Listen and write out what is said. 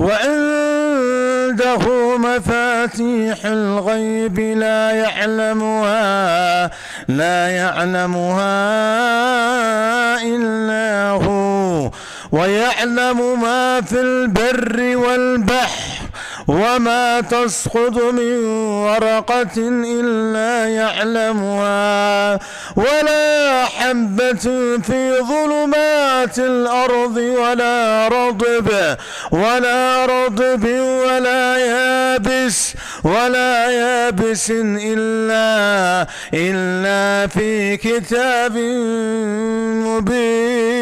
وعنده مفاتيح الغيب لا يعلمها إلا هو، ويعلم ما في البر والبحر، وما تسقط من ورقة إلا يعلمها، ولا حبة في ظلمات الأرض ولا رطب ولا يابس إلا في كتاب مبين.